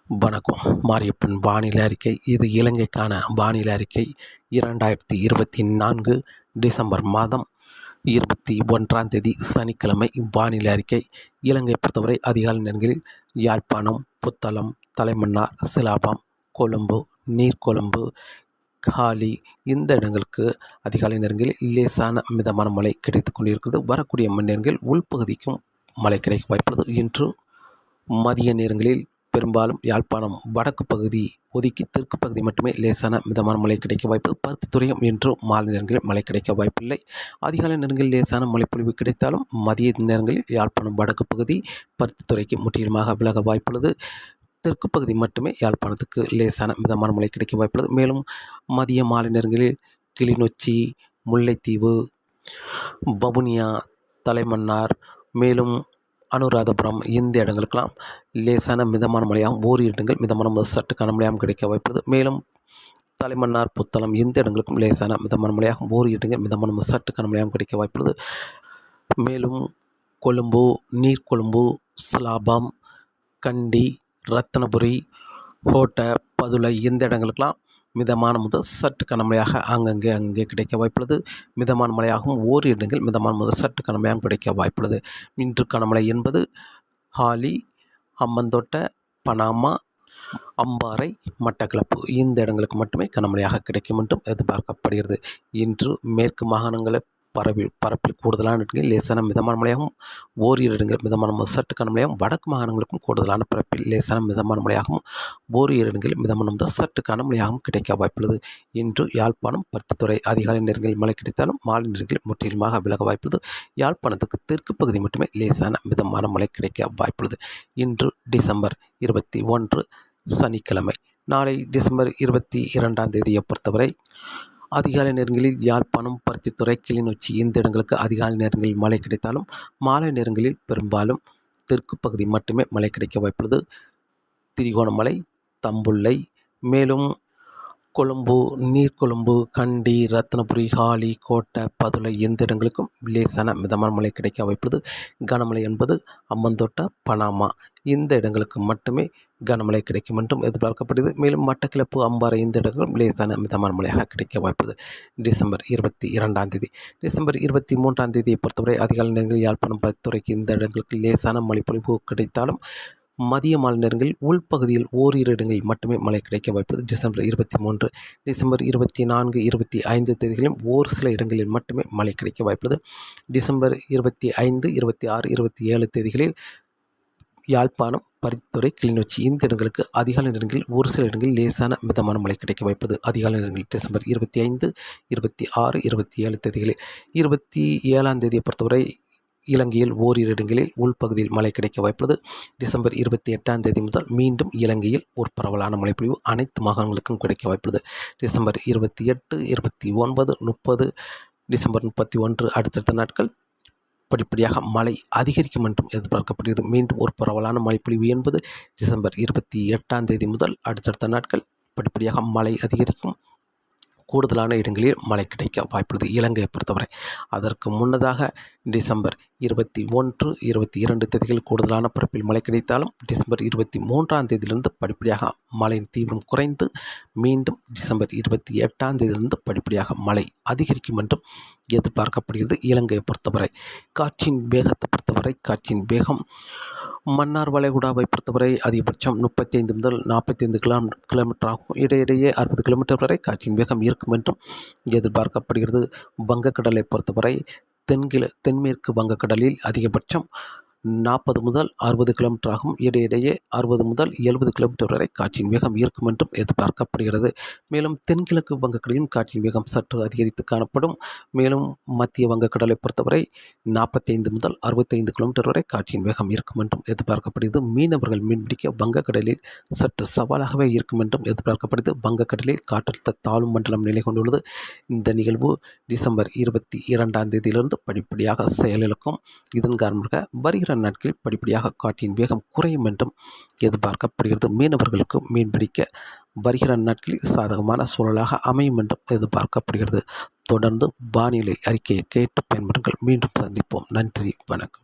வணக்கம். மாரியப்பன் வானிலை அறிக்கை. இது இலங்கைக்கான வானிலை அறிக்கை 2024 டிசம்பர் மாதம் 21ஆம் தேதி சனிக்கிழமை. வானிலை அறிக்கை. இலங்கை பொறுத்தவரை அதிகாலை நேரங்களில் யாழ்ப்பாணம், புத்தளம், தலைமன்னார், சிலாபம், கொழும்பு, நீர்கொழும்பு, காலி இந்த இடங்களுக்கு அதிகாலை நேரங்களில் லேசான மிதமான மழை கிடைத்துக் கொண்டிருக்கிறது. வரக்கூடிய மணி நேரங்களில் உள்பகுதிக்கும் மழை கிடைக்க வாய்ப்புள்ளது. இன்று மதிய நேரங்களில் பெரும்பாலும் யாழ்ப்பாணம் வடக்கு பகுதி ஒதுக்கி தெற்கு பகுதி மட்டுமே லேசான மிதமான மழை கிடைக்க வாய்ப்பு. பருத்தித்துறையும் இன்று மாலை நேரங்களில் மழை கிடைக்க வாய்ப்பில்லை. அதிகாலை நேரங்களில் லேசான மழைப்பொழிவு கிடைத்தாலும் மதிய நேரங்களில் யாழ்ப்பாணம் வடக்கு பகுதி பருத்தித்துறைக்கு முற்றிலுமாக விலக வாய்ப்புள்ளது. தெற்கு பகுதி மட்டுமே யாழ்ப்பாணத்துக்கு லேசான மிதமான மழை கிடைக்க வாய்ப்புள்ளது. மேலும் மதிய மாலை நேரங்களில் கிளிநொச்சி, முல்லைத்தீவு, வவுனியா, தலைமன்னார், மேலும் அனுராதபுரம் இந்த இடங்களுக்கெல்லாம் லேசான மிதமான மழையாகவும் ஓரிரு இடங்கள் மிதமான சற்று கனமழையாகவும் கிடைக்க வாய்ப்புள்ளது. மேலும் தலைமன்னார், புத்தளம் இந்த இடங்களுக்கும் லேசான மிதமான மழையாகவும் ஓரிரு இடங்கள் மிதமான சற்று கனமழையாகவும் கிடைக்க வாய்ப்புள்ளது. மேலும் கொழும்பு, நீர்கொழும்பு, சிலாபம், கண்டி, ரத்தினபுரி, கோட்டை, பதுளை இந்த இடங்களுக்கெல்லாம் மிதமான முதல் சற்று கனமழையாக அங்கே கிடைக்க வாய்ப்புள்ளது. மிதமான மழையாகவும் ஓரிரு இடங்கள் மிதமான முதல் சற்று கனமழையாகவும் கிடைக்க வாய்ப்புள்ளது. இன்று கனமழை என்பது ஹாலி, அம்மந்தோட்டை, பனாமா, அம்பாறை, மட்டக்களப்பு இந்த இடங்களுக்கு மட்டுமே கனமழையாக கிடைக்கும் என்றும் எதிர்பார்க்கப்படுகிறது. இன்று மேற்கு மாகாணங்களை பரப்பில் கூடுதலான இடங்களில் லேசான மிதமான மழையாகவும் ஓரிரு இடங்கள் மிதமான சற்று கனமழையாகவும் வடக்கு மாகாணங்களுக்கும் கூடுதலான பரப்பில் லேசான மிதமான மழையாகவும் ஓரிரு இடங்களில் மிதமான சற்று கனமழையாகவும் கிடைக்க வாய்ப்புள்ளது. இன்று யாழ்ப்பாணம், பருத்தித்துறை அதிகாலை நேரங்களில் மழை கிடைத்தாலும் மாலை நேரங்களில் முற்றிலுமாக விலக வாய்ப்புள்ளது. யாழ்ப்பாணத்துக்கு தெற்கு பகுதி மட்டுமே லேசான மிதமான மழை கிடைக்க வாய்ப்புள்ளது. இன்று டிசம்பர் 21 சனிக்கிழமை. நாளை டிசம்பர் 22ஆம் தேதியை பொறுத்தவரை அதிகாலை நேரங்களில் யாழ்ப்பாணம், பருத்தித்துறை, கிளிநொச்சி இந்த இடங்களுக்கு அதிகாலை நேரங்களில் மழை கிடைத்தாலும் மாலை நேரங்களில் பெரும்பாலும் தெற்கு பகுதி மட்டுமே மழை கிடைக்க வாய்ப்புள்ளது. திரிகோணமலை, தம்புள்ளை, மேலும் கொழும்பு, நீர்கொழும்பு, கண்டி, ரத்தினபுரி, காலி, கோட்டை, பதுளை இந்த இடங்களுக்கும் லேசான மிதமான மழை கிடைக்க வாய்ப்புள்ளது. கனமழை என்பது அம்மந்தோட்டை, பனாமா இந்த இடங்களுக்கு மட்டுமே கனமழை கிடைக்கும் என்றும் எதிர்பார்க்கப்படுகிறது. மேலும் மட்டக்களப்பு, அம்பாறை இந்த இடங்களும் லேசான மிதமான மழையாக கிடைக்க வாய்ப்புள்ளது. டிசம்பர் 22ஆம் தேதி. டிசம்பர் 23ஆம் தேதியை பொறுத்தவரை அதிகாலை நேரங்களில் யாழ்ப்பாணம், பருத்தித்துறைக்கு இந்த இடங்களுக்கு லேசான மழைப்பொழிவு கிடைத்தாலும் மதிய மாலை நேரங்களில் உள்பகுதியில் ஓரிரு இடங்களில் மட்டுமே மழை கிடைக்க வாய்ப்புள்ளது. டிசம்பர் 23, டிசம்பர் 24, 25 தேதிகளிலும் ஓர் சில இடங்களில் மட்டுமே மழை கிடைக்க வாய்ப்புள்ளது. டிசம்பர் 25, 26, 27 தேதிகளில் யாழ்ப்பாணம், பருத்தித்துறை, கிளிநொச்சி இந்த இடங்களுக்கு அதிகாலை நேரங்களில் ஒரு சில இடங்களில் லேசான மிதமான மழை கிடைக்க வாய்ப்புள்ளது. அதிகாலை நேரங்களில் டிசம்பர் 25, 26, 27 தேதிகளில் 27ஆம் தேதியை பொறுத்தவரை இலங்கையில் ஓரிரு இடங்களில் உள்பகுதியில் மழை கிடைக்க வாய்ப்புள்ளது. டிசம்பர் 28ஆம் தேதி முதல் மீண்டும் இலங்கையில் ஒரு பரவலான மழைப்பொழிவு அனைத்து மாகாணங்களுக்கும் கிடைக்க வாய்ப்புள்ளது. டிசம்பர் 28, 29, 30, டிசம்பர் 31 அடுத்தடுத்த நாட்கள் படிப்படியாக மழை அதிகரிக்கும் என்றும் எதிர்பார்க்கப்படுகிறது. மீண்டும் ஒரு பரவலான மழைப்பொழிவு என்பது டிசம்பர் 28ஆம் தேதி முதல் அடுத்தடுத்த நாட்கள் படிப்படியாக மழை அதிகரிக்கும். கூடுதலான இடங்களில் மழை கிடைக்க வாய்ப்புள்ளது இலங்கையை பொறுத்தவரை. அதற்கு முன்னதாக டிசம்பர் 21, 22 தேதிகள் கூடுதலான பரப்பில் மழை கிடைத்தாலும் டிசம்பர் 23ஆம் தேதியிலிருந்து படிப்படியாக மழையின் தீவிரம் குறைந்து மீண்டும் டிசம்பர் 28ஆம் தேதியிலிருந்து படிப்படியாக மழை அதிகரிக்கும் என்றும் எதிர்பார்க்கப்படுகிறது இலங்கையை பொறுத்தவரை. காற்றின் வேகத்தை பொறுத்தவரை காற்றின் வேகம் மன்னார் வளைகுடாவை பொறுத்தவரை அதிகபட்சம் 35 முதல் 45 கிலோமீட்டர் ஆகும். இடையிடையே 60 கிலோமீட்டர் வரை காற்றின் வேகம் இருக்கும் என்றும் எதிர்பார்க்கப்படுகிறது. வங்கக்கடலை பொறுத்தவரை தென்மேற்கு வங்கக்கடலில் அதிகபட்சம் 40 முதல் 60 கிலோமீட்டர் ஆகும். இடையிடையே 60 முதல் 70 கிலோமீட்டர் வரை காற்றின் வேகம் இருக்கும் என்றும் எதிர்பார்க்கப்படுகிறது. மேலும் தென்கிழக்கு வங்கக்கடலிலும் காற்றின் வேகம் சற்று அதிகரித்து காணப்படும். மேலும் மத்திய வங்கக்கடலை பொறுத்தவரை 45 முதல் 65 கிலோமீட்டர் வரை காற்றின் வேகம் இருக்கும் என்றும் எதிர்பார்க்கப்படுகிறது. மீனவர்கள் மீன்பிடிக்க வங்கக்கடலில் சற்று சவாலாகவே இருக்கும் என்றும் எதிர்பார்க்கப்படுகிறது. வங்கக்கடலில் காற்றழுத்த தாழ்வு மண்டலம் நிலை கொண்டுள்ளது. இந்த நிகழ்வு டிசம்பர் 22ஆம் தேதியிலிருந்து படிப்படியாக செயலிழக்கும். இதன் காரணமாக வருகிற நாட்களில் படிப்படியாக காற்றின் வேகம் குறையும் என்றும் எதிர்பார்க்கப்படுகிறது. மீனவர்களுக்கு மீன்பிடிக்க வருகிற நாட்களில் சாதகமான சூழலாக அமையும் என்றும் எதிர்பார்க்கப்படுகிறது. தொடர்ந்து வானிலை அறிக்கையை கேட்டு பயன்பெறுங்கள். மீண்டும் சந்திப்போம். நன்றி, வணக்கம்.